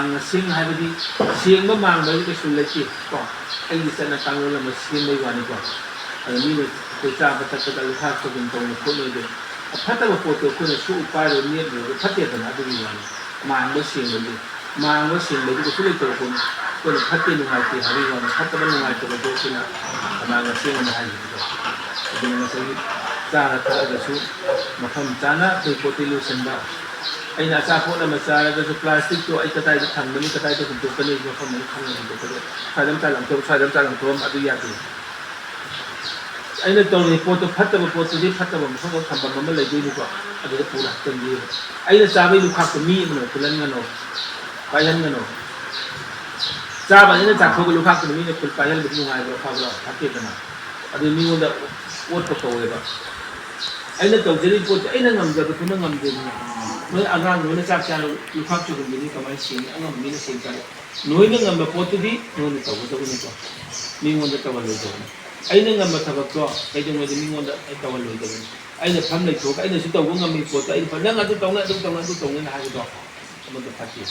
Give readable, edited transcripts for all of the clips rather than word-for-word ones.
mang sing haibadi siang ba mang ba cái sul leki ko ai di sana kangol la siang ba wani ko ani ni ko cha ba ta ta lu ha ko bin to ko no de phata ba po to ko ne su upai ro ni de phate ta na du ni wani mang ba siang ba mang ba siang ba ko sul le to ko ko ne phate nu hai ti hari wani phata ba nu hai to ko sina mang siang na hai ko de na sai cha ra ta da su mafam chana ko ko ti lu san ba ai na sa po na masara da plastic to ai katai da thang ni katai da kuntuk ka ni ko fa mai khang ni ko sa dam ta lang to adu ya ti ai na to ni po to phatta ba po ti phatta ba so ko thamba ma lai ni ko adu da pura tan ni ai na sa bai lu khak mi no kulan ngano payan ngano sa ba ni na ta ko lu khak mi ne kul payan bi ngai ba fa ba thake kana adu ni ngo da ot ko to ba ai na to jeri po ai na ngam ja ko na ngam de noi agang noi chak cha lu khak chu ni kamai sin angam ni sin ka noi na ngam po tu di noi na to ni ko mi ngon da to lo do ai na ngam ta ba ko ai jong ni ngon da ai to lo do ai na pham lai to ai na su to ngam mi po ta ai pa na nga tu to na ha do mo da phati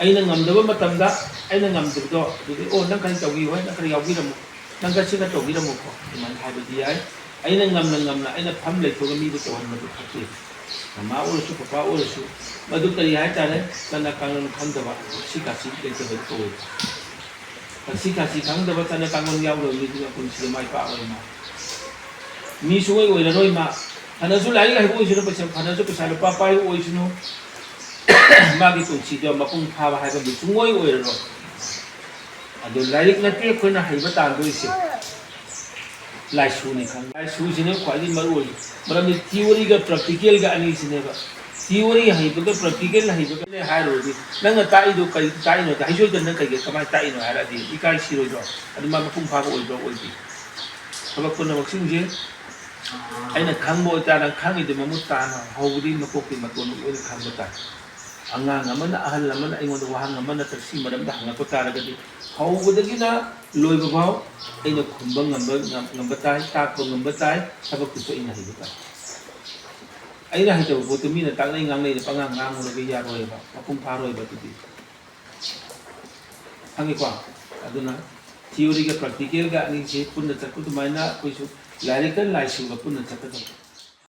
ai na ngam da ba matam da ai na ngam du do du o nang kan to gi wa nang kan yaw gi da mo nang ka chi ka to gi da mo ko man ha bi ai na ngam na ai na pham lai to ga mi bu to han mo da phati ma ul su pa ul su ma du tari hai ta ne kana kangon kham da ba si ka si ke te ko ta si ka si kham da ba kana kangon yaw ro ni du kun si mai pa oi ma mi su oi la roi ma ana su lai lai oi su pa se ana su pa sa pa pa oi su no ma gi kun si do ma pung pha ba hai ba mi su oi ro adu lai na te ko na hai ba ta do si lai su ni khang lai su si ne khwai di maru maram ni theory ga practical ga ani si ne ba theory hai ba ga practical hai ba ne hai ro di nang ta i do kai tai no dai jo den nang kai ga kamai tai no hai ra di i kai si ro jo adu ma pung pha ba oi do oi di ba ko na vaccine je ai na khang bo ta nang khang i de ma mu ta na ho di ma ko ki ma ko no oi khang ba ta angang amana ahal amana ai ngon wahang amana ta si maram da hang ko ta ra ga di ho bu da gi na loi ba bao ai na khum ba ngam ba tai ta ko ngam ba tai ta ba ku so ina hi ba ai na hi to bo tu mi na ta ngai ngang nei pa ngang ngang no ge ya roi ba ma pung pha roi ba tu di hangi kwa aduna theory ga practical ga ani je pun na ta ku tu mai na ko su lai kan lai su ga pun na ta ka